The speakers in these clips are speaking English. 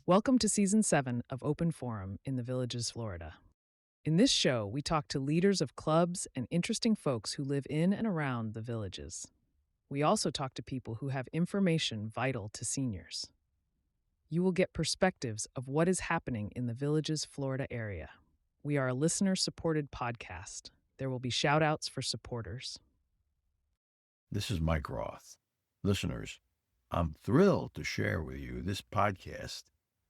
Welcome to Season 7 of Open Forum in the Villages, Florida. In this show, we talk to leaders of clubs and interesting folks who live in and around the villages. We also talk to people who have information vital to seniors. You will get perspectives of what is happening in the Villages, Florida area. We are a listener-supported podcast. There will be shout-outs for supporters. This is Mike Roth. Listeners, I'm thrilled to share with you this podcast,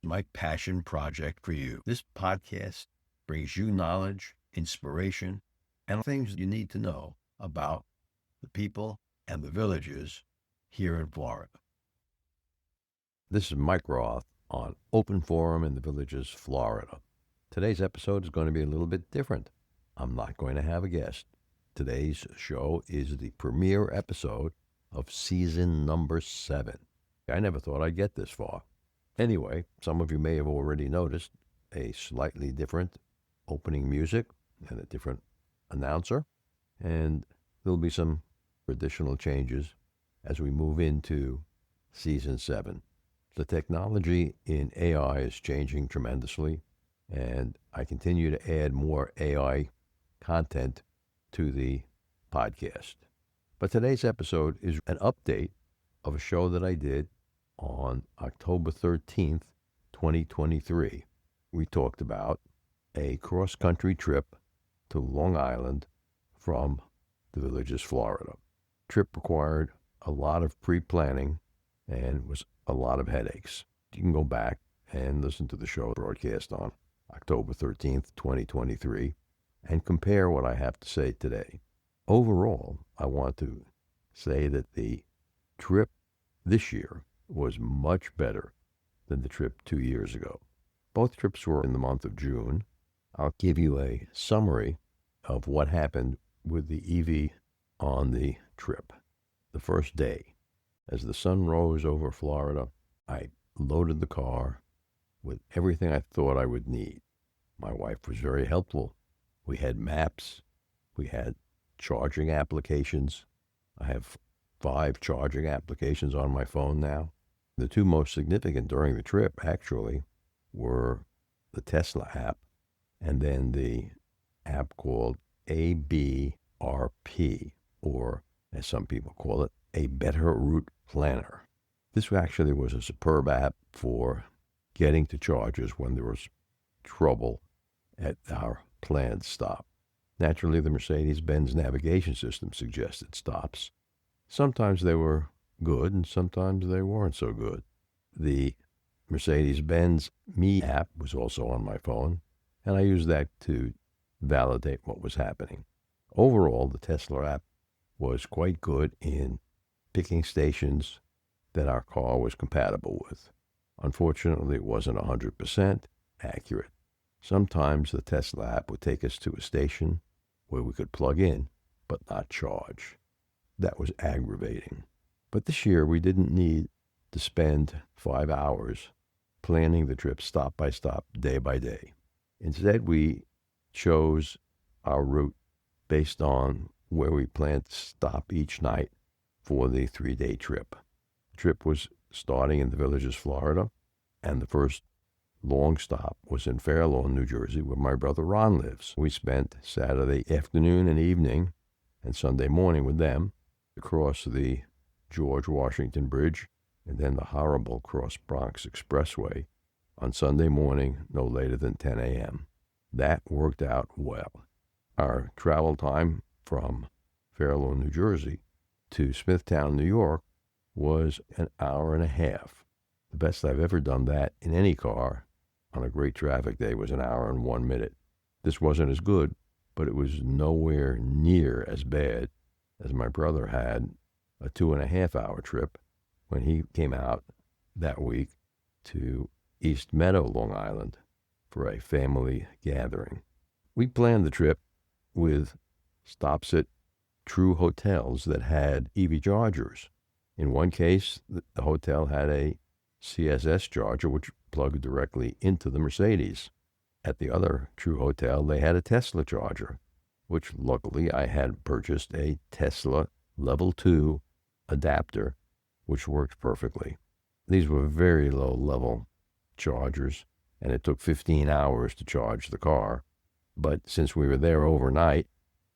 my passion project for you. This podcast brings you knowledge, inspiration, and things you need to know about the people and the villages here in Florida. This is Mike Roth on Open Forum in the Villages, Florida. Today's episode is going to be a little bit different. I'm not going to have a guest. Today's show is the premiere episode of season number 7. I never thought I'd get this far. Anyway, some of you may have already noticed a slightly different opening music and a different announcer, and there'll be some additional changes as we move into season 7. The technology in AI is changing tremendously, and I continue to add more AI content to the podcast. But today's episode is an update of a show that I did on October 13th, 2023. We talked about a cross-country trip to Long Island from the Villages, Florida. Trip required a lot of pre-planning and was a lot of headaches. You can go back and listen to the show broadcast on October 13th, 2023, and compare what I have to say today. Overall, I want to say that the trip this year was much better than the trip 2 years ago. Both trips were in the month of June. I'll give you a summary of what happened with the EV on the trip. The first day, as the sun rose over Florida, I loaded the car with everything I thought I would need. My wife was very helpful. We had maps. We had charging applications. I have 5 charging applications on my phone now. The 2 most significant during the trip, actually, were the Tesla app and then the app called ABRP, or as some people call it, a Better Route Planner. This actually was a superb app for getting to charges when there was trouble at our planned stop. Naturally, the Mercedes-Benz navigation system suggested stops. Sometimes they were good and sometimes they weren't so good. The Mercedes-Benz Me app was also on my phone, and I used that to validate what was happening. Overall, the Tesla app was quite good in picking stations that our car was compatible with. Unfortunately, it wasn't 100% accurate. Sometimes the Tesla app would take us to a station where we could plug in but not charge. That was aggravating. But this year we didn't need to spend 5 hours planning the trip stop by stop, day by day. Instead, we chose our route based on where we planned to stop each night for the 3-day trip. The trip was starting in the Villages, Florida, and the first long stop was in Fair Lawn, New Jersey, where my brother Ron lives. We spent Saturday afternoon and evening and Sunday morning with them across the George Washington Bridge and then the horrible Cross Bronx Expressway on Sunday morning, no later than 10 a.m. That worked out well. Our travel time from Fair Lawn, New Jersey to Smithtown, New York was an hour and a half. The best I've ever done that in any car on a great traffic day was an hour and 1 minute. This wasn't as good, but it was nowhere near as bad as my brother had a 2.5-hour trip when he came out that week to East Meadow, Long Island, for a family gathering. We planned the trip with stops at true hotels that had EV chargers. In one case, the hotel had a CSS charger which plugged directly into the Mercedes. At the other True Hotel, they had a Tesla charger, which luckily I had purchased a Tesla Level 2 adapter, which worked perfectly. These were very low-level chargers, and it took 15 hours to charge the car. But since we were there overnight,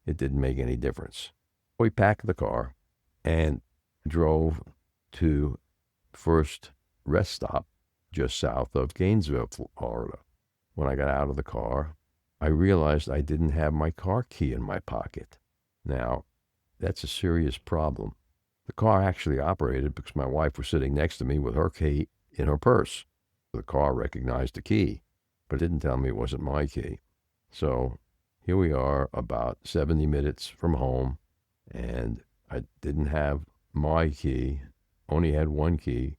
it didn't make any difference. We packed the car and drove to first rest stop just south of Gainesville, Florida. When I got out of the car, I realized I didn't have my car key in my pocket. Now, that's a serious problem. The car actually operated because my wife was sitting next to me with her key in her purse. The car recognized the key, but it didn't tell me it wasn't my key. So here we are about 70 minutes from home, and I didn't have my key, only had one key.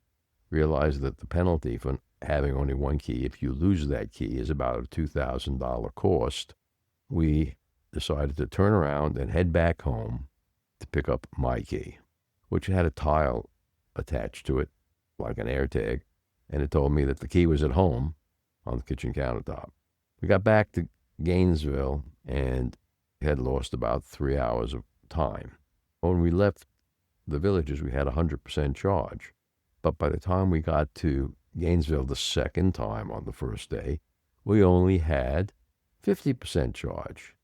Realized that the penalty for having only one key, if you lose that key, is about a $2,000 cost. We decided to turn around and head back home to pick up my key, which had a tile attached to it, like an AirTag, and it told me that the key was at home on the kitchen countertop. We got back to Gainesville and had lost about 3 hours of time. When we left the Villages, we had 100% charge. But by the time we got to Gainesville the second time on the first day, we only had 50% charge,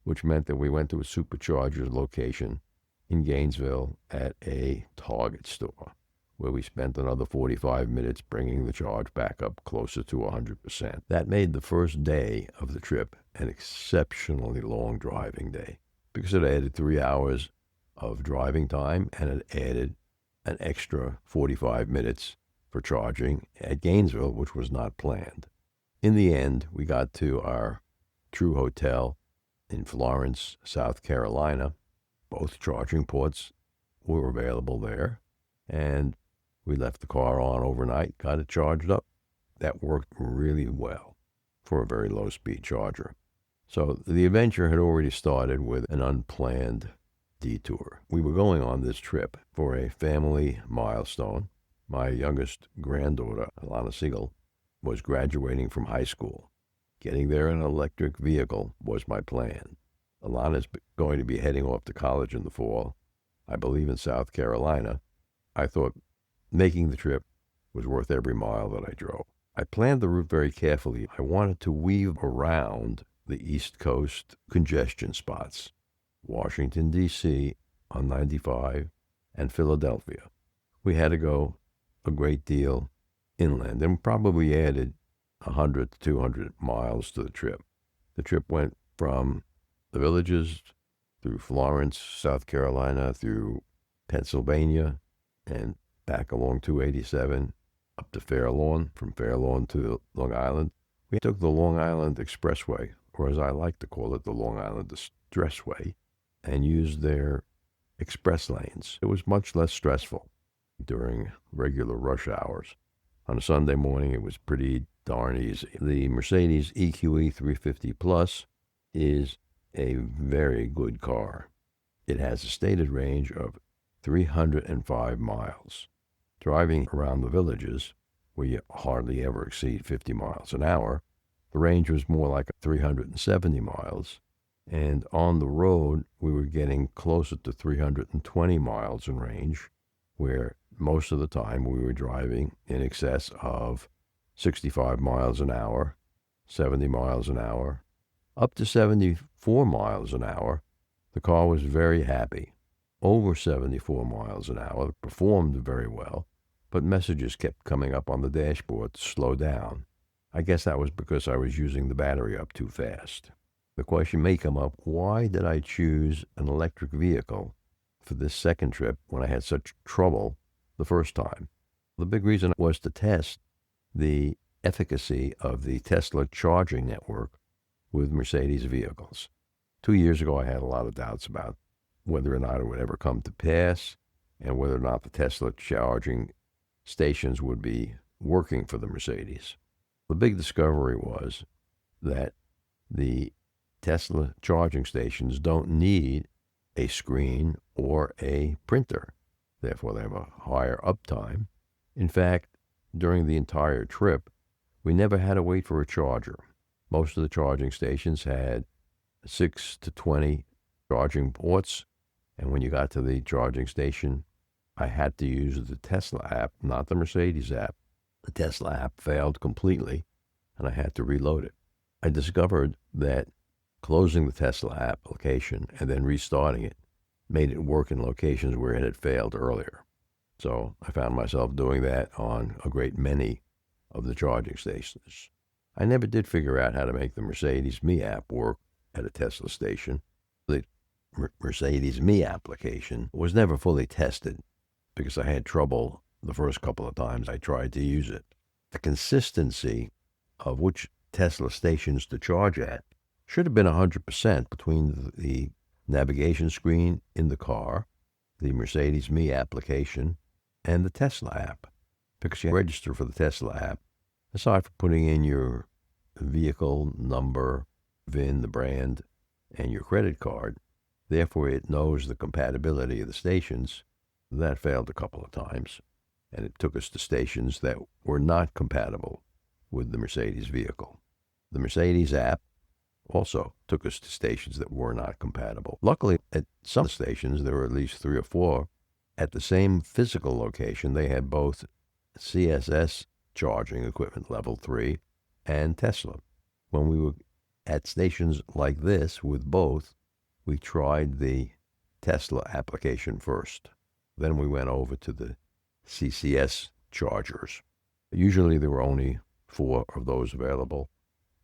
which meant that we went to a supercharger location in Gainesville at a Target store, where we spent another 45 minutes bringing the charge back up closer to 100%. That made the first day of the trip an exceptionally long driving day, because it added 3 hours of driving time, and it added an extra 45 minutes for charging at Gainesville, which was not planned. In the end, we got to our True Hotel in Florence, South Carolina. Both charging ports were available there, and we left the car on overnight, got it charged up. That worked really well for a very low-speed charger. So the adventure had already started with an unplanned detour. We were going on this trip for a family milestone. My youngest granddaughter, Alana Siegel, was graduating from high school. Getting there in an electric vehicle was my plan. Alana's going to be heading off to college in the fall, I believe in South Carolina. I thought making the trip was worth every mile that I drove. I planned the route very carefully. I wanted to weave around the East Coast congestion spots, Washington, D.C. on 95, and Philadelphia. We had to go a great deal inland, and probably added 100 to 200 miles to the trip. The trip went from the Villages through Florence, South Carolina, through Pennsylvania, and back along 287 up to Fair Lawn, from Fair Lawn to Long Island. We took the Long Island Expressway, or as I like to call it, the Long Island Distressway, and used their express lanes. It was much less stressful during regular rush hours. On a Sunday morning, it was pretty darn easy. The Mercedes EQE 350 Plus is a very good car. It has a stated range of 305 miles. Driving around the Villages, where you hardly ever exceed 50 miles an hour, the range was more like 370 miles. And on the road, we were getting closer to 320 miles in range, where most of the time we were driving in excess of 65 miles an hour, 70 miles an hour, up to 74 miles an hour. The car was very happy. Over 74 miles an hour, it performed very well, but messages kept coming up on the dashboard to slow down. I guess that was because I was using the battery up too fast. The question may come up, why did I choose an electric vehicle for this second trip when I had such trouble the first time? The big reason was to test the efficacy of the Tesla charging network with Mercedes vehicles. 2 years ago, I had a lot of doubts about whether or not it would ever come to pass and whether or not the Tesla charging stations would be working for the Mercedes. The big discovery was that the Tesla charging stations don't need a screen or a printer. Therefore, they have a higher uptime. In fact, during the entire trip, we never had to wait for a charger. Most of the charging stations had 6 to 20 charging ports, and when you got to the charging station, I had to use the Tesla app, not the Mercedes app. The Tesla app failed completely, and I had to reload it. I discovered that closing the Tesla application and then restarting it made it work in locations where it had failed earlier. So I found myself doing that on a great many of the charging stations. I never did figure out how to make the Mercedes Me app work at a Tesla station. The Mercedes Me application was never fully tested because I had trouble the first couple of times I tried to use it. The consistency of which Tesla stations to charge at should have been 100% between the navigation screen in the car, the Mercedes Me application, and the Tesla app. Because you register for the Tesla app, aside from putting in your vehicle number, VIN, the brand, and your credit card, therefore it knows the compatibility of the stations. That failed a couple of times, and it took us to stations that were not compatible with the Mercedes vehicle. The Mercedes app also took us to stations that were not compatible. Luckily, at some stations, there were at least 3 or 4. At the same physical location, they had both CSS charging equipment level 3 and Tesla. When we were at stations like this with both, we tried the Tesla application first. Then we went over to the CCS chargers. Usually there were only 4 of those available.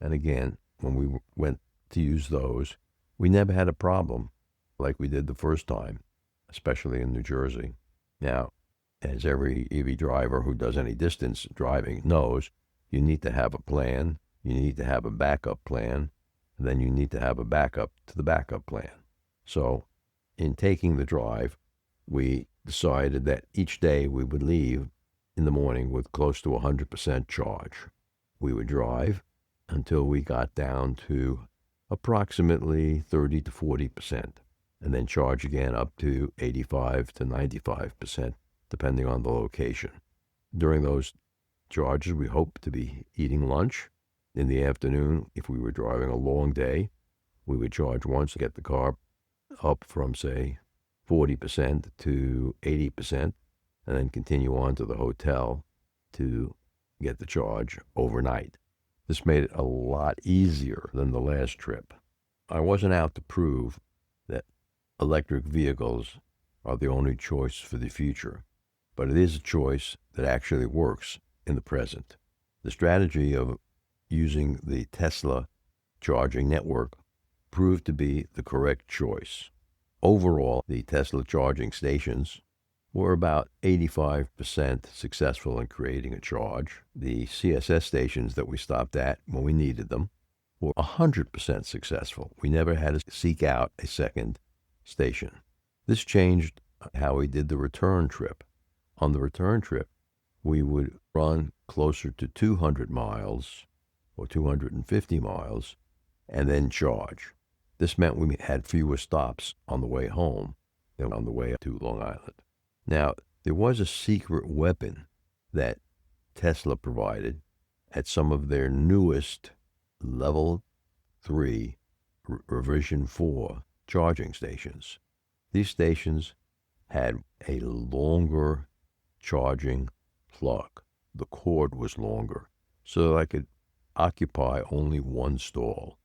And again, when we went to use those, we never had a problem like we did the first time, especially in New Jersey. Now, as every EV driver who does any distance driving knows, you need to have a plan, you need to have a backup plan, and then you need to have a backup to the backup plan. So, in taking the drive, we decided that each day we would leave in the morning with close to 100% charge. We would drive until we got down to approximately 30 to 40%, and then charge again up to 85 to 95%, depending on the location. During those charges, we hoped to be eating lunch. In the afternoon, if we were driving a long day, we would charge once to get the car up from, say, 40% to 80%, and then continue on to the hotel to get the charge overnight. This made it a lot easier than the last trip. I wasn't out to prove that electric vehicles are the only choice for the future, but it is a choice that actually works in the present. The strategy of using the Tesla charging network proved to be the correct choice. Overall, the Tesla charging stations were about 85% successful in creating a charge. The CSS stations that we stopped at when we needed them were 100% successful. We never had to seek out a second station. This changed how we did the return trip. On the return trip, we would run closer to 200 miles or 250 miles and then charge. This meant we had fewer stops on the way home than on the way to Long Island. Now, there was a secret weapon that Tesla provided at some of their newest level 3 revision 4 charging stations. These stations had a longer charging plug. The cord was longer, so I could occupy only one stall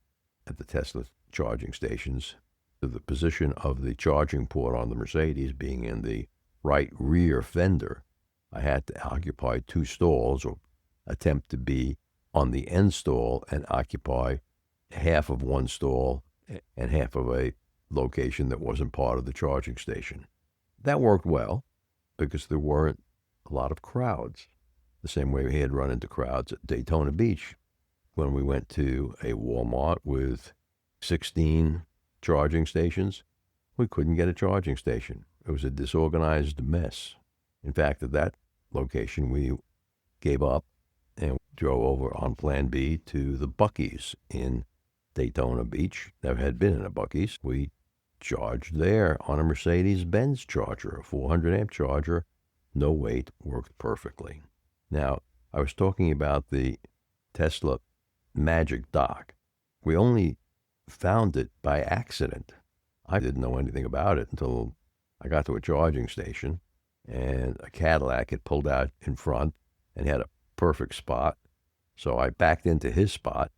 at the Tesla charging stations, to the position of the charging port on the Mercedes being in the right rear fender. I had to occupy 2 stalls or attempt to be on the end stall and occupy half of one stall and half of a location that wasn't part of the charging station. That worked well because there weren't a lot of crowds, the same way we had run into crowds at Daytona Beach when we went to a Walmart with 16 charging stations. We couldn't get a charging station. It was a disorganized mess. In fact, at that location, we gave up and drove over on Plan B to the Buc-ee's in Daytona Beach. Never had been in a Buc-ee's. We charged there on a Mercedes-Benz charger, a 400 amp charger. No wait, worked perfectly. Now, I was talking about the Tesla Magic Dock. We only found it by accident. I didn't know anything about it until I got to a charging station, and a Cadillac had pulled out in front and had a perfect spot. So I backed into his spot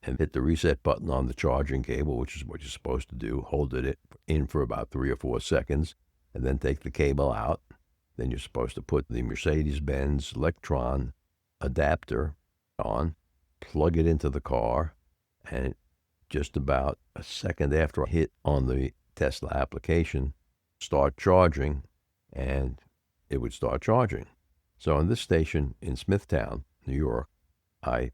and hit the reset button on the charging cable, which is what you're supposed to do. Hold it in for about 3 or 4 seconds, and then take the cable out. Then you're supposed to put the Mercedes-Benz Electron adapter on, plug it into the car, and just about a second after I hit on the Tesla application, start charging, and it would start charging. So on this station in Smithtown, New York, I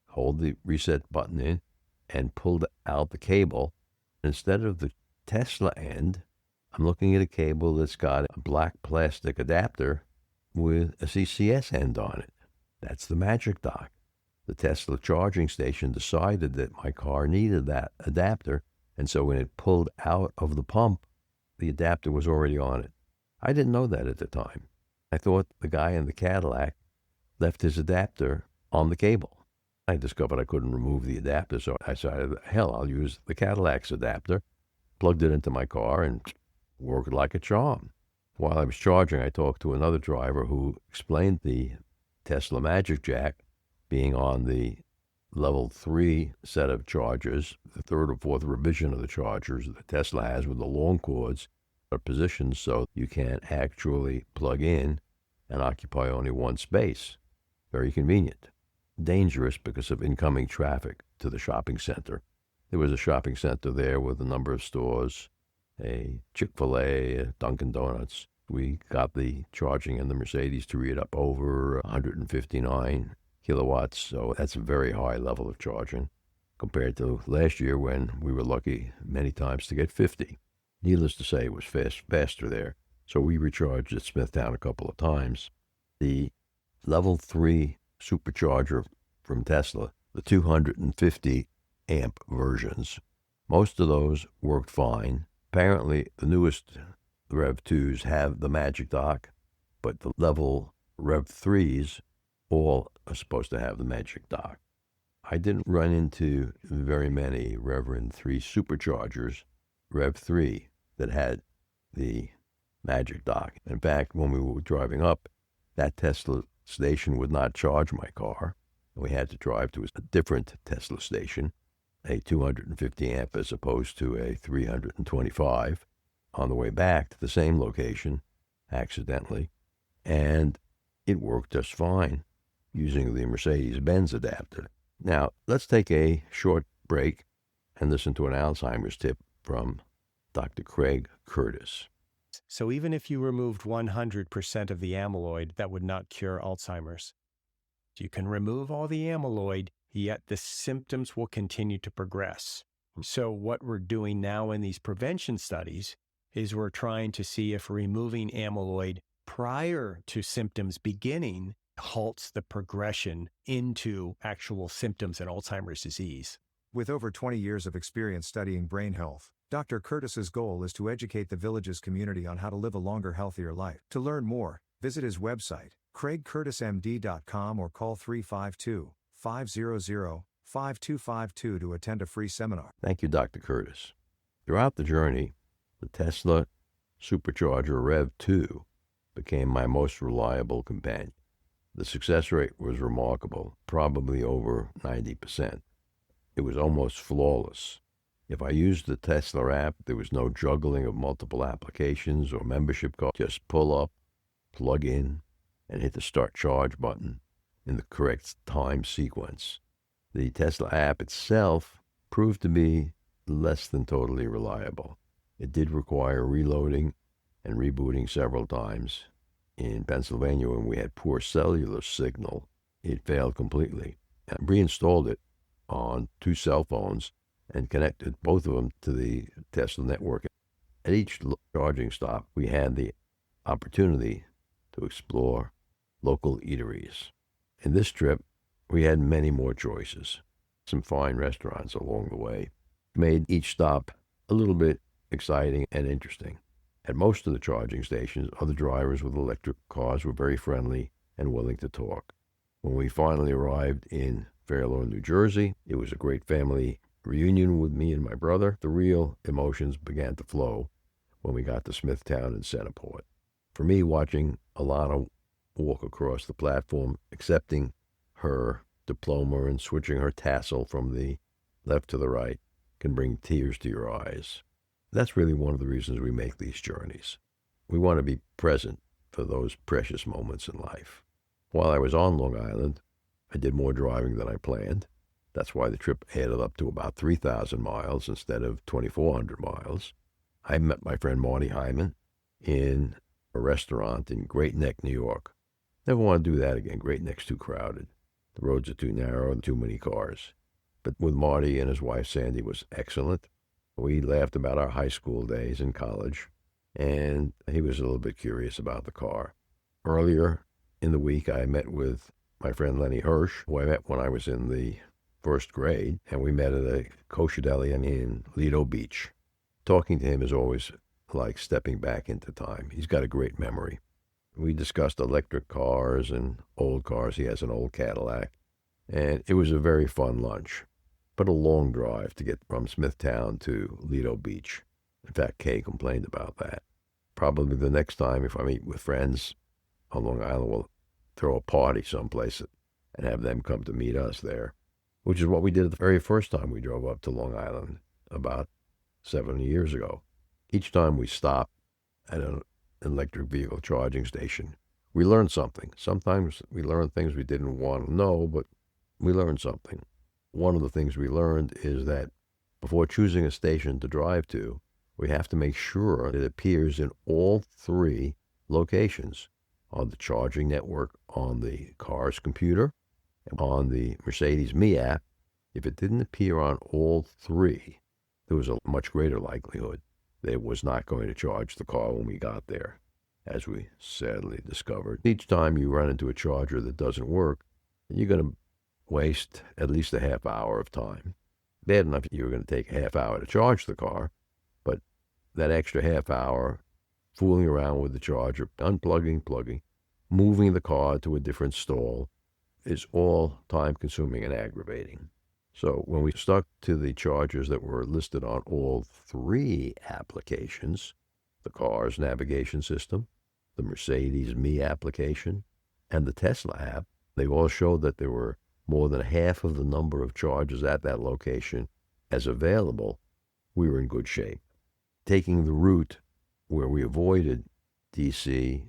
hold the reset button in and pulled out the cable. Instead of the Tesla end, I'm looking at a cable that's got a black plastic adapter with a CCS end on it. That's the magic dock. The Tesla charging station decided that my car needed that adapter, and so when it pulled out of the pump, the adapter was already on it. I didn't know that at the time. I thought the guy in the Cadillac left his adapter on the cable. I discovered I couldn't remove the adapter, so I decided, hell, I'll use the Cadillac's adapter, plugged it into my car, and worked like a charm. While I was charging, I talked to another driver who explained the Tesla Magic Jack being on the level 3 set of chargers, the 3rd or 4th revision of the chargers that Tesla has with the long cords are positioned so you can actually plug in and occupy only one space. Very convenient. Dangerous because of incoming traffic to the shopping center. There was a shopping center there with a number of stores, a Chick-fil-A, a Dunkin' Donuts. We got the charging in the Mercedes to read up over 159 kilowatts, so that's a very high level of charging compared to last year when we were lucky many times to get 50. Needless to say, it was faster there, so we recharged at Smithtown a couple of times. The level 3 supercharger from Tesla, the 250 amp versions, most of those worked fine. Apparently, the newest Rev 2s have the Magic Dock, but the level Rev 3s all are supposed to have the Magic Dock. I didn't run into very many Reverend 3 superchargers, Rev 3, that had the Magic Dock. In fact, when we were driving up, that Tesla station would not charge my car. We had to drive to a different Tesla station, a 250 amp as opposed to a 325, on the way back to the same location, accidentally, and it worked just fine using the Mercedes-Benz adapter. Now, let's take a short break and listen to an Alzheimer's tip from Dr. Craig Curtis. So even if you removed 100% of the amyloid, that would not cure Alzheimer's. You can remove all the amyloid, yet the symptoms will continue to progress. So what we're doing now in these prevention studies is we're trying to see if removing amyloid prior to symptoms beginning halts the progression into actual symptoms in Alzheimer's disease. With over 20 years of experience studying brain health, Dr. Curtis's goal is to educate the village's community on how to live a longer, healthier life. To learn more, visit his website, craigcurtismd.com, or call 352-500-5252 to attend a free seminar. Thank you, Dr. Curtis. Throughout the journey, the Tesla Supercharger Rev 2 became my most reliable companion. The success rate was remarkable, probably over 90%. It was almost flawless. If I used the Tesla app, there was no juggling of multiple applications or membership cards. Just pull up, plug in, and hit the Start Charge button in the correct time sequence. The Tesla app itself proved to be less than totally reliable. It did require reloading and rebooting several times. In Pennsylvania, when we had poor cellular signal, it failed completely. I reinstalled it on 2 cell phones and connected both of them to the Tesla network. At each charging stop, we had the opportunity to explore local eateries. In this trip, we had many more choices. Some fine restaurants along the way made each stop a little bit exciting and interesting. At most of the charging stations, other drivers with electric cars were very friendly and willing to talk. When we finally arrived in Fair Lawn, New Jersey, it was a great family reunion with me and my brother, the real emotions began to flow when we got to Smithtown and Centerport. For me, watching Alana walk across the platform, accepting her diploma and switching her tassel from the left to the right can bring tears to your eyes. That's really one of the reasons we make these journeys. We want to be present for those precious moments in life. While I was on Long Island, I did more driving than I planned. That's why the trip added up to about 3,000 miles instead of 2,400 miles. I met my friend Marty Hyman in a restaurant in Great Neck, New York. Never want to do that again. Great Neck's too crowded. The roads are too narrow and too many cars. But with Marty and his wife Sandy was excellent. We laughed about our high school days in college, and he was a little bit curious about the car. Earlier in the week, I met with my friend Lenny Hirsch, who I met when I was in the first grade, and we met at a kosher deli in Lido Beach. Talking to him is always like stepping back into time. He's got a great memory. We discussed electric cars and old cars. He has an old Cadillac, and it was a very fun lunch, but a long drive to get from Smithtown to Lido Beach. In fact, Kay complained about that. Probably the next time, if I meet with friends on Long Island, we'll throw a party someplace and have them come to meet us there, which is what we did the very first time we drove up to Long Island about 7 years ago. Each time we stopped at an electric vehicle charging station, we learned something. Sometimes we learned things we didn't want to know, but we learned something. One of the things we learned is that before choosing a station to drive to, we have to make sure it appears in all 3 locations: on the charging network, on the car's computer, and on the Mercedes Me app. If it didn't appear on all 3, there was a much greater likelihood that it was not going to charge the car when we got there, as we sadly discovered. Each time you run into a charger that doesn't work, you're going to waste at least a half hour of time. Bad enough you're going to take a half hour to charge the car, but that extra half hour fooling around with the charger, unplugging, plugging, moving the car to a different stall is all time-consuming and aggravating. So when we stuck to the chargers that were listed on all 3 applications, the car's navigation system, the Mercedes Me application, and the Tesla app, they all showed that there were more than half of the number of chargers at that location as available. We were in good shape. Taking the route where we avoided D.C.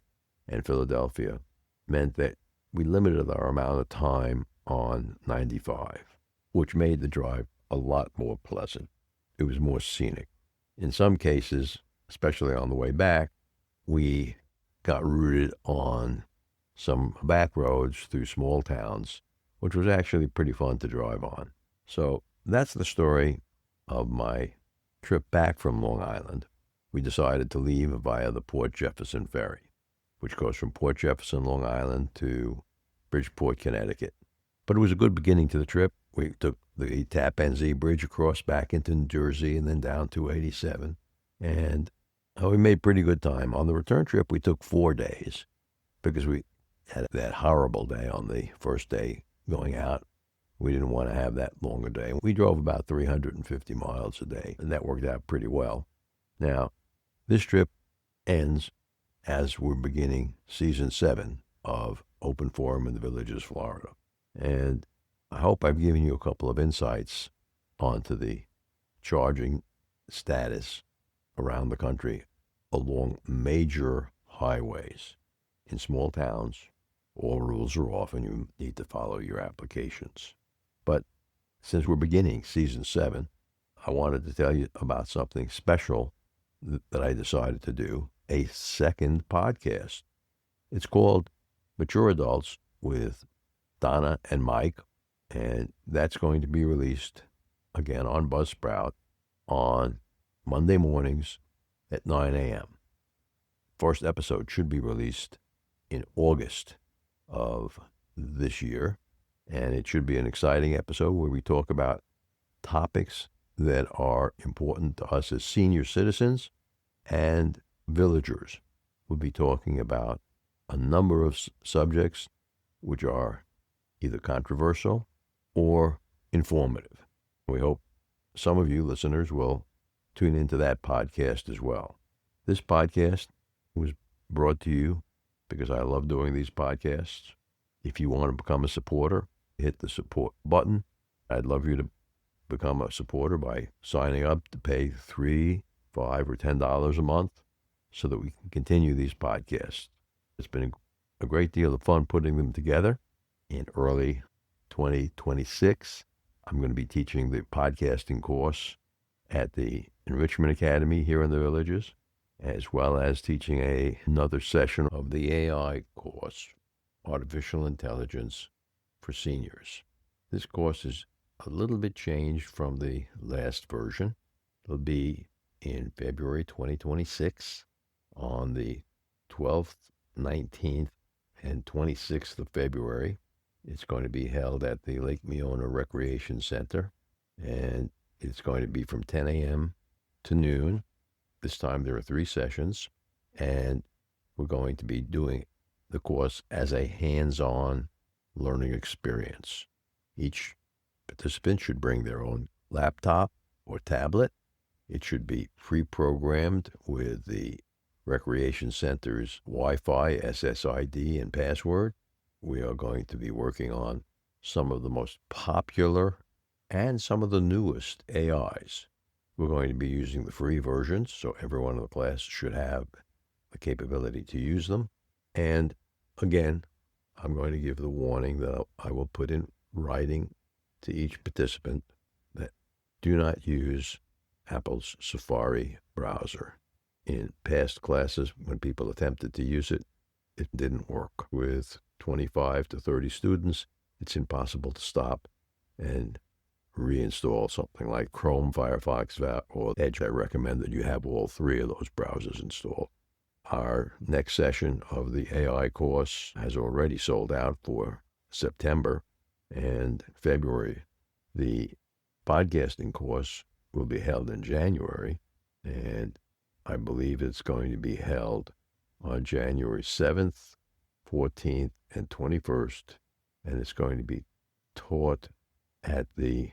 and Philadelphia meant that we limited our amount of time on 95, which made the drive a lot more pleasant. It was more scenic. In some cases, especially on the way back, we got rooted on some back roads through small towns, which was actually pretty fun to drive on. So that's the story of my trip back from Long Island. We decided to leave via the Port Jefferson Ferry, which goes from Port Jefferson, Long Island to Bridgeport, Connecticut. But it was a good beginning to the trip. We took the Tappan Zee Bridge across back into New Jersey and then down to 87. And we made pretty good time. On the return trip, we took 4 days because we had that horrible day on the first day going out. We didn't want to have that longer day. We drove about 350 miles a day, and that worked out pretty well. Now, this trip ends as we're beginning season 7 of Open Forum in the Villages, Florida. And I hope I've given you a couple of insights onto the charging status around the country along major highways. In small towns, all rules are off and you need to follow your applications. But since we're beginning season 7, I wanted to tell you about something special that I decided to do, a second podcast. It's called Mature Adults with Donna and Mike, and that's going to be released again on Buzzsprout on Monday mornings at 9 a.m. First episode should be released in August of this year, and it should be an exciting episode where we talk about topics that are important to us as senior citizens and villagers. We'll be talking about a number of subjects which are either controversial or informative. We hope some of you listeners will tune into that podcast as well. This podcast was brought to you because I love doing these podcasts. If you want to become a supporter, hit the support button. I'd love you to become a supporter by signing up to pay $3, $5, or $10 a month so that we can continue these podcasts. It's been a great deal of fun putting them together. In early 2026, I'm going to be teaching the podcasting course at the Enrichment Academy here in the Villages, as well as teaching another session of the AI course, Artificial Intelligence for Seniors. This course is a little bit changed from the last version. It'll be in February 2026 on the 12th, 19th, and 26th of February. It's going to be held at the Lake Meona Recreation Center, and it's going to be from 10 a.m. to noon. This time there are 3 sessions, and we're going to be doing the course as a hands-on learning experience. Each participant should bring their own laptop or tablet. It should be pre-programmed with the Recreation Center's Wi-Fi, SSID, and password. We are going to be working on some of the most popular and some of the newest AIs. We're going to be using the free versions, so everyone in the class should have the capability to use them. And again, I'm going to give the warning that I will put in writing to each participant that do not use Apple's Safari browser. In past classes, when people attempted to use it, it didn't work. With 25 to 30 students, it's impossible to stop and reinstall something like Chrome, Firefox, or Edge. I recommend that you have all 3 of those browsers installed. Our next session of the AI course has already sold out for September and February. The podcasting course will be held in January, and I believe it's going to be held on January 7th, 14th, and 21st, and it's going to be taught at the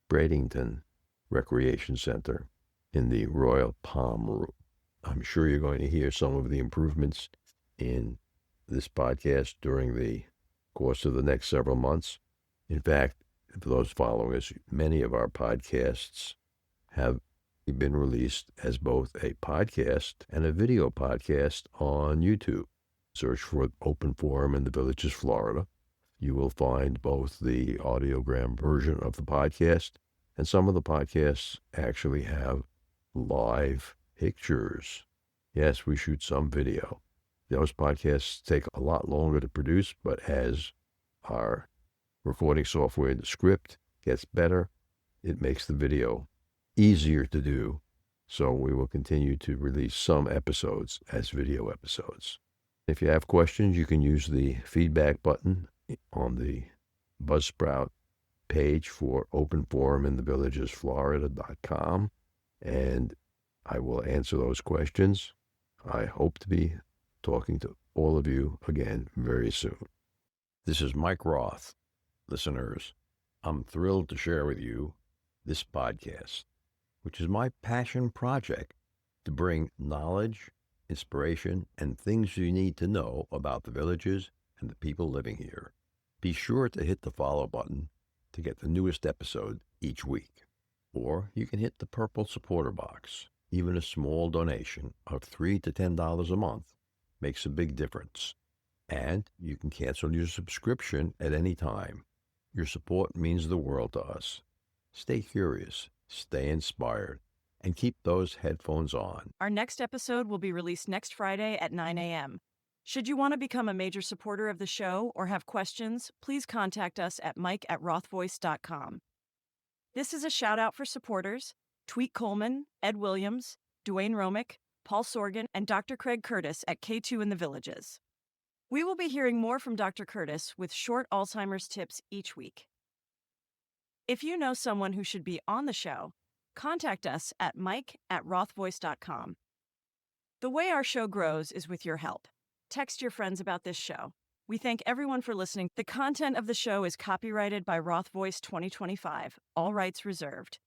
Bradenton Recreation Center in the Royal Palm Room. I'm sure you're going to hear some of the improvements in this podcast during the course of the next several months. In fact, for those following us, many of our podcasts have been released as both a podcast and a video podcast on YouTube. Search for Open Forum in the Villages, Florida. You will find both the audiogram version of the podcast, and some of the podcasts actually have live pictures. Yes, we shoot some video. Those podcasts take a lot longer to produce, but as our recording software, the script, gets better, it makes the video easier to do. So we will continue to release some episodes as video episodes. If you have questions, you can use the feedback button on the Buzzsprout page for Open Forum in the Villages, Florida.com, and I will answer those questions. I hope to be talking to all of you again very soon. This is Mike Roth. Listeners, I'm thrilled to share with you this podcast, which is my passion project to bring knowledge, inspiration, and things you need to know about the Villages and the people living here. Be sure to hit the follow button to get the newest episode each week. Or you can hit the purple supporter box. Even a small donation of $3 to $10 a month makes a big difference. And you can cancel your subscription at any time. Your support means the world to us. Stay curious, stay inspired, and keep those headphones on. Our next episode will be released next Friday at 9 a.m. Should you want to become a major supporter of the show or have questions, please contact us at mike@rothvoice.com. This is a shout-out for supporters Tweet Coleman, Ed Williams, Dwayne Romick, Paul Sorgan, and Dr. Craig Curtis at K2 in the Villages. We will be hearing more from Dr. Curtis with short Alzheimer's tips each week. If you know someone who should be on the show, contact us at mike@rothvoice.com. The way our show grows is with your help. Text your friends about this show. We thank everyone for listening. The content of the show is copyrighted by Roth Voice 2025, all rights reserved.